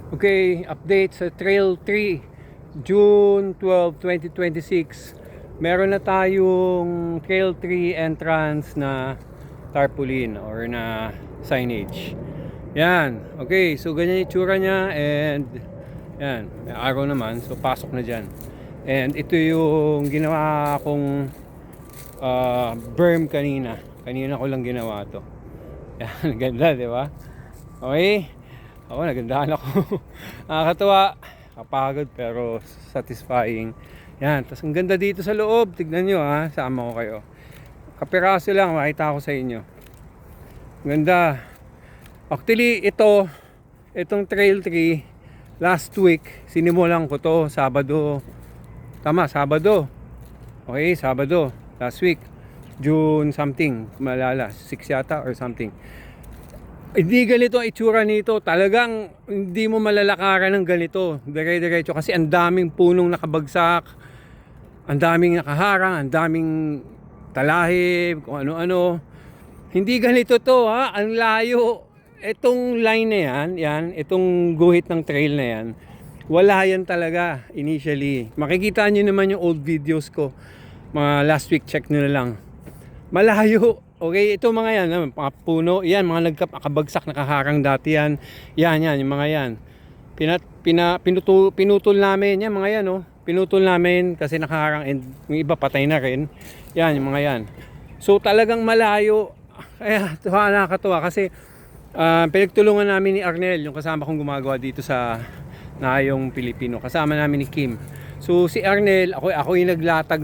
Okay, update sa Trail 3, June 12, 2026. Meron na tayong Trail 3 entrance na tarpaulin or na signage. Yan, okay, so ganyan yung itsura niya and yan, may araw naman, so pasok na dyan. And ito yung ginawa kong berm kanina. Kanina ko lang ginawa to. Yan, ganda, di ba? Okay. Ako, nagandahan ako. Nakakatuwa, kapagod pero satisfying. Yan, tapos ang ganda dito sa loob. Tignan nyo ha, sama ko kayo. Kapiraso lang, makita ko sa inyo. Ganda. Actually, itong Trail 3, last week, sinimulan ko to, Sabado. Tama, Sabado. Okay, Sabado. Last week, June something, malala, 6 yata or something. Hindi ganito ang itsura nito. Talagang hindi mo malalakaran ng ganito. Dire-diretso kasi ang daming punong nakabagsak, ang daming nakaharang, ang daming talahib, kung ano-ano. Hindi ganito to ha, ang layo. Itong line na yan, itong guhit ng trail na yan, wala yan talaga initially. Makikita nyo naman yung old videos ko. Mga last week, check nyo na lang. Malayo. Okay, ito mga yan, mga puno, yan, mga nakabagsak, nakaharang dati yan. Yan, yung mga yan. Pinutol namin, yan, mga yan, oh. Pinutol namin kasi nakaharang and yung iba patay na rin. Yan, yung mga yan. So talagang malayo. Kaya nakakatuwa kasi pinagtulungan namin ni Arnel, yung kasama kong gumagawa dito sa Nayong Pilipino. Kasama namin ni Kim. So si Arnel, ako yung naglatag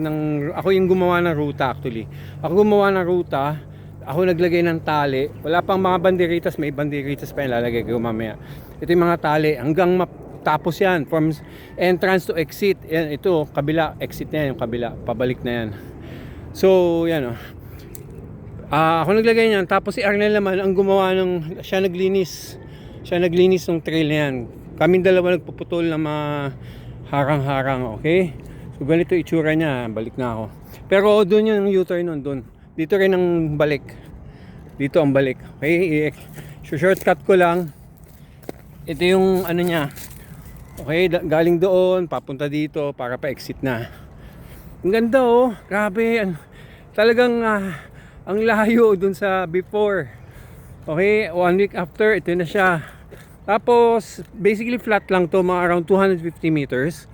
ako yung gumawa ng ruta actually. Ako gumawa ng ruta, ako naglagay ng tali. Wala pang mga banderitas, may banderitas pa yung lalagay ko mamaya. Ito yung mga tali hanggang tapos yan from entrance to exit. Yan, ito kabila, exit na yan, yung kabila, pabalik na yan. So yan oh. Ako naglagay niyan, tapos si Arnel naman ang gumawa siya naglinis ng trail na yan. Kaming dalawa nagpuputol ng mga harang-harang, okay? So ganito itsura niya, balik na ako. Pero doon yung U-turn nun, doon. Dito rin ang balik. Dito ang balik, okay? Shortcut ko lang. Ito yung ano niya. Okay, galing doon, papunta dito para pa-exit na. Ang ganda oh, grabe. Talagang ang layo doon sa before. Okay, 1 week after, ito na siya. Tapos, basically flat lang to, mga around 250 meters.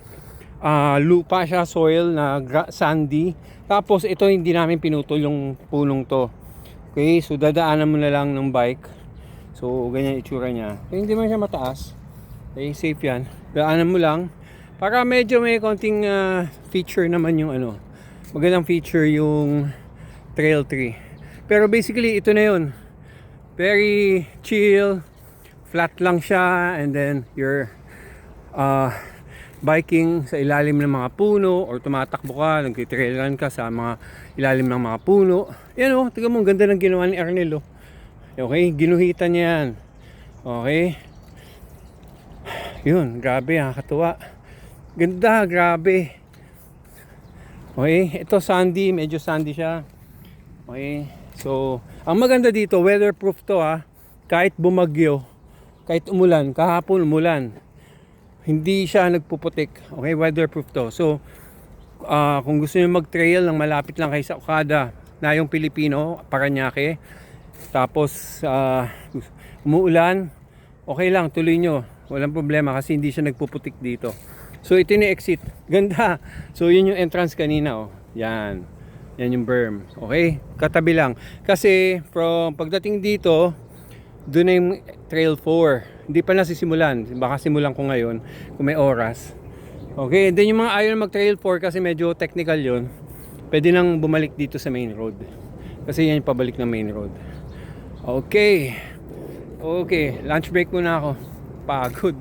Lupa siya, soil na sandy. Tapos, ito hindi namin pinutol yung punong to. Okay, so dadaanan mo na lang ng bike. So, ganyan itsura niya. Okay, hindi man siya mataas. Okay, safe yan. Daanan mo lang. Para medyo may konting feature naman yung ano. Magandang feature yung Trail 3. Pero basically, ito na yun. Very chill. Flat lang siya and then you're biking sa ilalim ng mga puno or tumatakbo ka, nagtitrailan ka sa mga ilalim ng mga puno. Yan oh, tingnan mo, ang ganda ng ginawa ni Arnel oh. Okay, ginuhitan niya yan. Okay. Yun, grabe, nakakatuwa. Ganda, grabe. Okay, ito sandy, medyo sandy siya. Okay, so ang maganda dito, weatherproof to ha. Kahit bumagyo, kahit umulan, kahapon umulan, hindi siya nagpuputik. Okay, weatherproof to. So, kung gusto niyo mag-trail ng malapit lang kayo sa Okada, Nayong Pilipino, Parañaque, tapos umuulan, okay lang, tuloy nyo. Walang problema kasi hindi siya nagpuputik dito. So, ito yung exit. Ganda. So, yun yung entrance kanina. Oh. Yan. Yan yung berm. Okay? Katabi lang. Kasi, from pagdating dito, doon na yung Trail 4. Hindi pa nasisimulan. Baka simulan ko ngayon kung may oras. Okay, and then yung mga ayaw mag Trail 4 kasi medyo technical yon, pwede nang bumalik dito sa main road. Kasi yan yung pabalik ng main road. Okay. Okay, lunch break muna ako. Pagod.